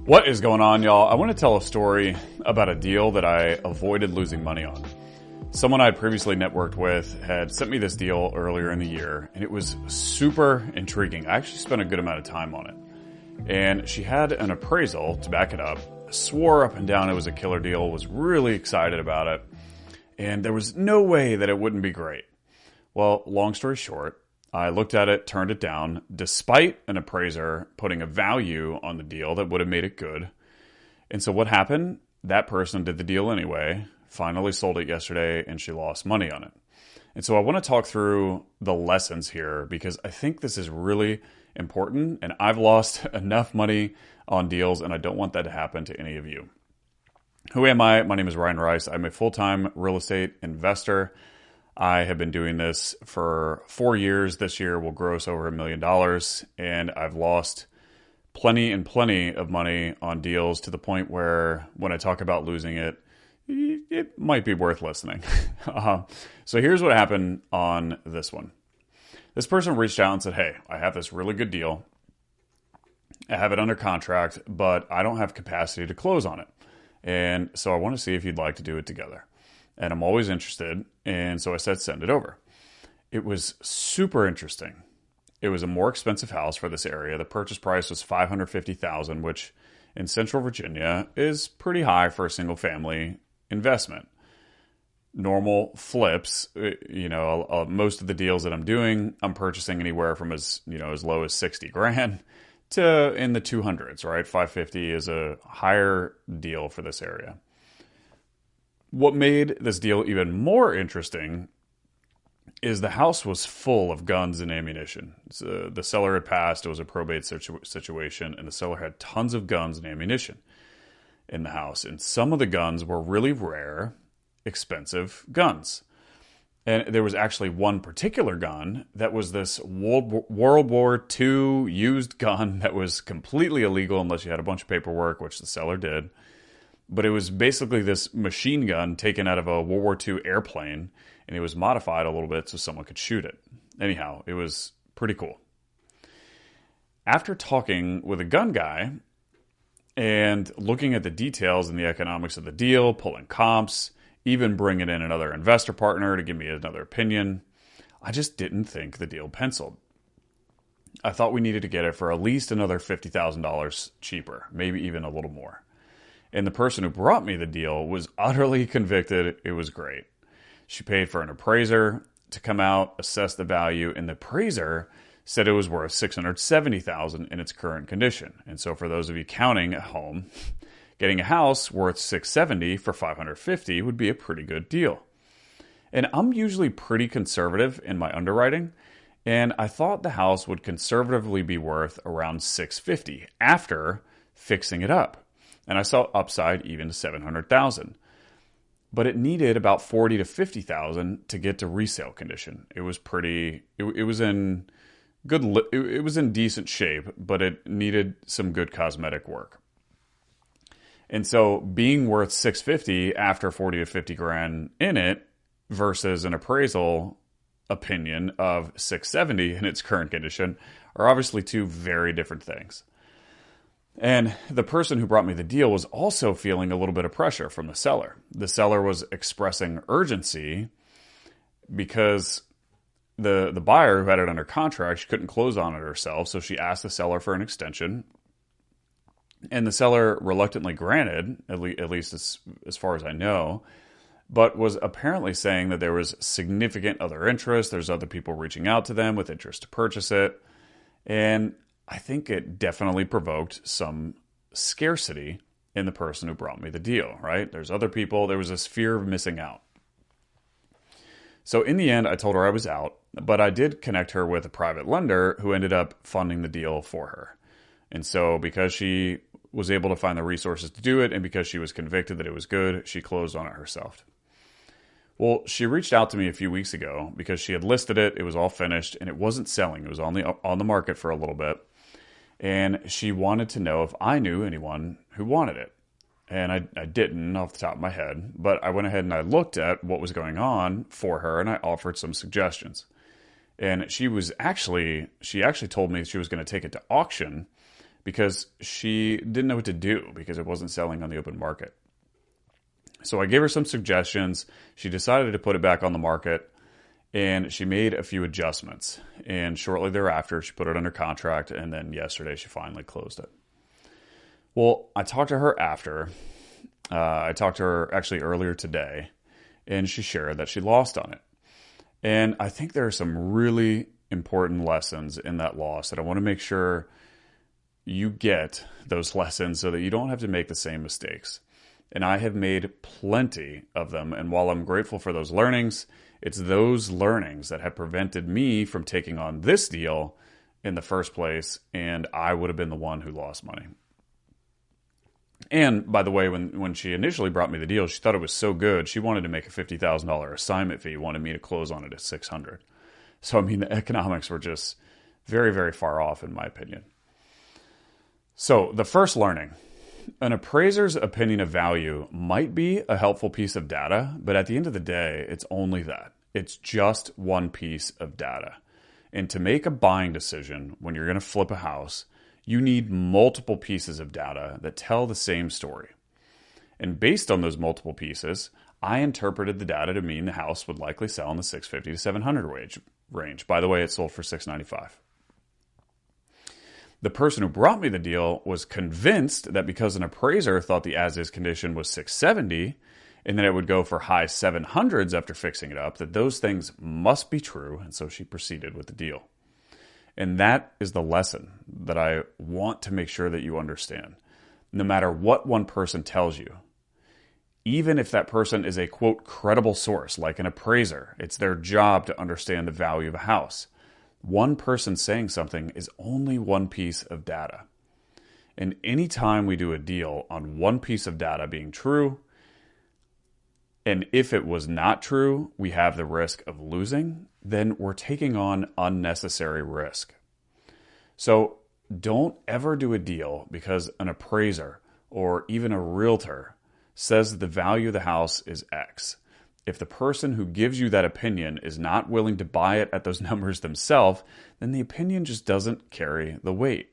What is going on, y'all? I want to tell a story about a deal that I avoided losing money on. Someone I had previously networked with had sent me this deal earlier in the year, and it was super intriguing. I actually spent a good amount of time on it. And she had an appraisal to back it up, swore up and down it was a killer deal, was really excited about it, and there was no way that it wouldn't be great. Well, long story short, I looked at it, turned it down, despite an appraiser putting a value on the deal that would have made it good. And so what happened? That person did the deal anyway, finally sold it yesterday, and she lost money on it. And so I want to talk through the lessons here because I think this is really important, and I've lost enough money on deals, and I don't want that to happen to any of you. Who am I? My name is Ryan Rice. I'm a full-time real estate investor. I have been doing this for 4 years. This year will gross over $1 million, and I've lost plenty of money on deals to the point where when I talk about losing it, it might be worth listening. So here's what happened on this one. This person reached out and said, hey, I have this really good deal. I have it under contract, but I don't have capacity to close on it. And so I want to see if you'd like to do it together. And I'm always interested. And so I said, send it over. It was super interesting. It was a more expensive house for this area. The purchase price was $550,000, which in Central Virginia is pretty high for a single family investment. Normal flips, most of the deals that I'm doing, I'm purchasing anywhere from as low as 60 grand to in the 200s, right? 550 is a higher deal for this area. What made this deal even more interesting is the house was full of guns and ammunition. So the seller had passed. It was a probate situation, and the seller had tons of guns and ammunition in the house. And some of the guns were really rare, expensive guns. And there was actually one particular gun that was this World War II used gun that was completely illegal unless you had a bunch of paperwork, which the seller did. But it was basically this machine gun taken out of a World War II airplane, and it was modified a little bit so someone could shoot it. Anyhow, it was pretty cool. After talking with a gun guy and looking at the details and the economics of the deal, pulling comps, even bringing in another investor partner to give me another opinion, I just didn't think the deal penciled. I thought we needed to get it for at least another $50,000 cheaper, maybe even a little more. And the person who brought me the deal was utterly convicted it was great. She paid for an appraiser to come out, assess the value, and the appraiser said it was worth $670,000 in its current condition. And so for those of you counting at home, getting a house worth $670 for $550 would be a pretty good deal. And I'm usually pretty conservative in my underwriting, and I thought the house would conservatively be worth around $650 after fixing it up. And I saw upside even to $700,000. But it needed about $40,000 to $50,000 to get to resale condition. It was it was in it was in decent shape, but it needed some good cosmetic work. And so being worth $650 after 40 to 50 grand in it versus an appraisal opinion of $670 in its current condition are obviously two very different things. And the person who brought me the deal was also feeling a little bit of pressure from the seller. The seller was expressing urgency because the buyer who had it under contract, she couldn't close on it herself, so she asked the seller for an extension. And the seller reluctantly granted, at least as far as I know, but was apparently saying that there was significant other interest. There's other people reaching out to them with interest to purchase it. And I think it definitely provoked some scarcity in the person who brought me the deal, right? There's other people. There was this fear of missing out. So in the end, I told her I was out, but I did connect her with a private lender who ended up funding the deal for her. And so because she was able to find the resources to do it and because she was convicted that it was good, she closed on it herself. Well, she reached out to me a few weeks ago because she had listed it. It was all finished and it wasn't selling. It was on the market for a little bit. And she wanted to know if I knew anyone who wanted it. And I didn't off the top of my head, but I went ahead and I looked at what was going on for her and I offered some suggestions. And she actually told me she was going to take it to auction because she didn't know what to do because it wasn't selling on the open market. So I gave her some suggestions. She decided to put it back on the market, and she made a few adjustments. And shortly thereafter, she put it under contract, and then yesterday she finally closed it. Well, I talked to her after. I talked to her actually earlier today, and she shared that she lost on it. And I think there are some really important lessons in that loss that I want to make sure you get those lessons so that you don't have to make the same mistakes. And I have made plenty of them. And while I'm grateful for those learnings, it's those learnings that have prevented me from taking on this deal in the first place. And I would have been the one who lost money. And by the way, when she initially brought me the deal, she thought it was so good. She wanted to make a $50,000 assignment fee, wanted me to close on it at $600. So, I mean, the economics were just very, very far off, in my opinion. So the first learning, an appraiser's opinion of value might be a helpful piece of data, but at the end of the day, it's only that. It's just one piece of data. And to make a buying decision when you're going to flip a house, you need multiple pieces of data that tell the same story. And based on those multiple pieces, I interpreted the data to mean the house would likely sell in the $650 to $700 range. By the way, it sold for $695. The person who brought me the deal was convinced that because an appraiser thought the as-is condition was $670 and that it would go for high 700s after fixing it up, that those things must be true, and so she proceeded with the deal. And that is the lesson that I want to make sure that you understand. No matter what one person tells you, even if that person is a, quote, credible source, like an appraiser, it's their job to understand the value of a house. One person saying something is only one piece of data. And anytime we do a deal on one piece of data being true, and if it was not true, we have the risk of losing, then we're taking on unnecessary risk. So don't ever do a deal because an appraiser or even a realtor says that the value of the house is X. If the person who gives you that opinion is not willing to buy it at those numbers themselves, then the opinion just doesn't carry the weight.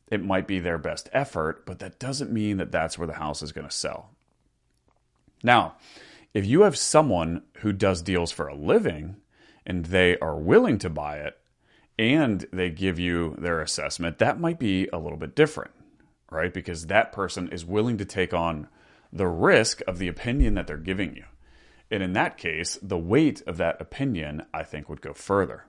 It might be their best effort, but that doesn't mean that that's where the house is going to sell. Now, if you have someone who does deals for a living and they are willing to buy it and they give you their assessment, that might be a little bit different, right? Because that person is willing to take on the risk of the opinion that they're giving you. And in that case, the weight of that opinion, I think, would go further.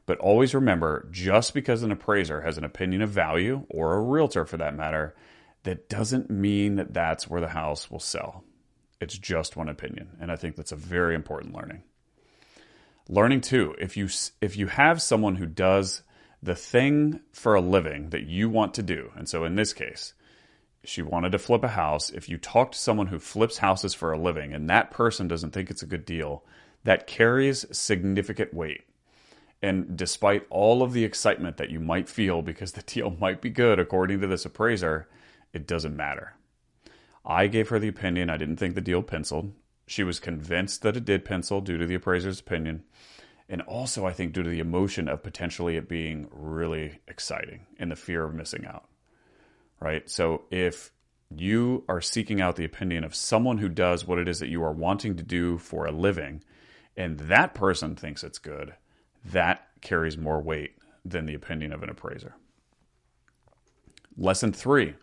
But always remember, just because an appraiser has an opinion of value, or a realtor for that matter, that doesn't mean that that's where the house will sell. It's just one opinion. And I think that's a very important learning. Learning two, if you have someone who does the thing for a living that you want to do, and so in this case, she wanted to flip a house. If you talk to someone who flips houses for a living and that person doesn't think it's a good deal, that carries significant weight. And despite all of the excitement that you might feel because the deal might be good according to this appraiser, it doesn't matter. I gave her the opinion. I didn't think the deal penciled. She was convinced that it did pencil due to the appraiser's opinion. And also, I think, due to the emotion of potentially it being really exciting and the fear of missing out. Right? So if you are seeking out the opinion of someone who does what it is that you are wanting to do for a living, and that person thinks it's good, that carries more weight than the opinion of an appraiser. Lesson 3,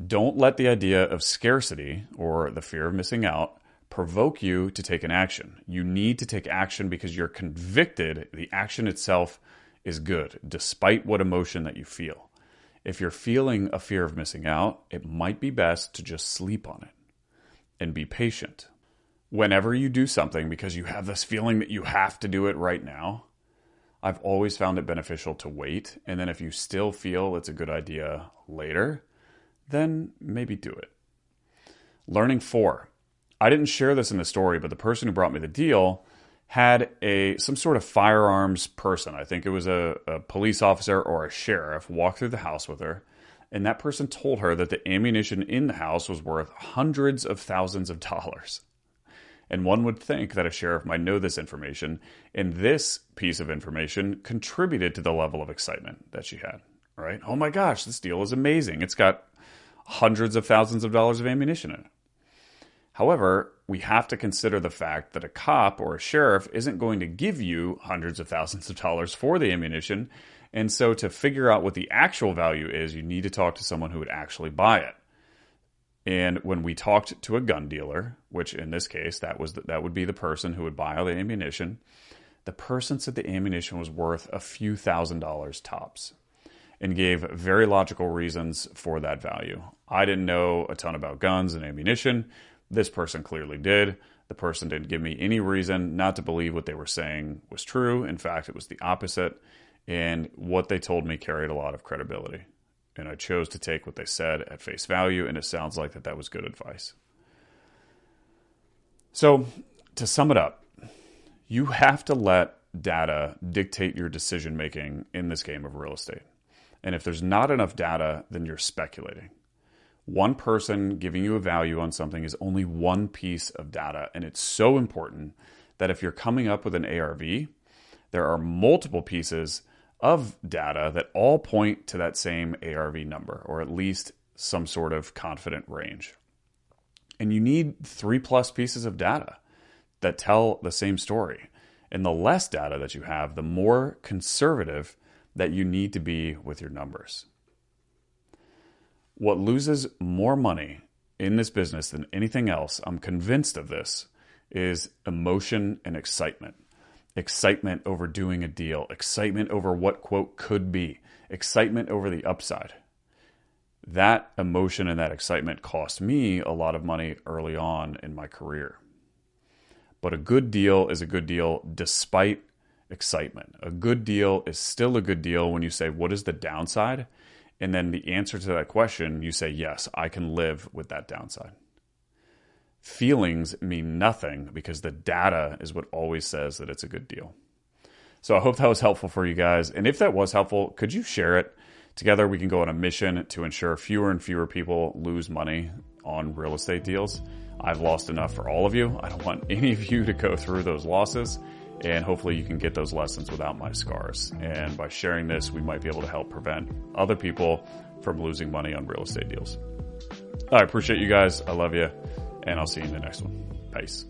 don't let the idea of scarcity or the fear of missing out provoke you to take an action. You need to take action because you're convicted the action itself is good, despite what emotion that you feel. If you're feeling a fear of missing out, it might be best to just sleep on it and be patient. Whenever you do something because you have this feeling that you have to do it right now, I've always found it beneficial to wait. And then if you still feel it's a good idea later, then maybe do it. Learning 4. I didn't share this in the story, but the person who brought me the deal had some sort of firearms person. I think it was a police officer or a sheriff walk through the house with her. And that person told her that the ammunition in the house was worth hundreds of thousands of dollars. And one would think that a sheriff might know this information. And this piece of information contributed to the level of excitement that she had. right? Oh my gosh, this deal is amazing. It's got hundreds of thousands of dollars of ammunition in it. However, we have to consider the fact that a cop or a sheriff isn't going to give you hundreds of thousands of dollars for the ammunition. And so to figure out what the actual value is, you need to talk to someone who would actually buy it. And when we talked to a gun dealer, which in this case, that would be the person who would buy all the ammunition, the person said the ammunition was worth a few $1,000s tops and gave very logical reasons for that value. I didn't know a ton about guns and ammunition. This person clearly did. The person didn't give me any reason not to believe what they were saying was true. In fact, it was the opposite. And what they told me carried a lot of credibility. And I chose to take what they said at face value, and it sounds like that was good advice. So, to sum it up, you have to let data dictate your decision making in this game of real estate. And if there's not enough data, then you're speculating. One person giving you a value on something is only one piece of data, and it's so important that if you're coming up with an ARV, there are multiple pieces of data that all point to that same ARV number, or at least some sort of confident range. And you need 3+ pieces of data that tell the same story. And the less data that you have, the more conservative that you need to be with your numbers. What loses more money in this business than anything else, I'm convinced of this, is emotion and excitement. Excitement over doing a deal, excitement over what, quote, could be, excitement over the upside. That emotion and that excitement cost me a lot of money early on in my career. But a good deal is a good deal despite excitement. A good deal is still a good deal when you say, what is the downside? And then the answer to that question, you say, yes, I can live with that downside. Feelings mean nothing because the data is what always says that it's a good deal. So I hope that was helpful for you guys. And if that was helpful, could you share it? Together we can go on a mission to ensure fewer and fewer people lose money on real estate deals. I've lost enough for all of you. I don't want any of you to go through those losses. And hopefully you can get those lessons without my scars. And by sharing this, we might be able to help prevent other people from losing money on real estate deals. I appreciate you guys. I love you. And I'll see you in the next one. Peace.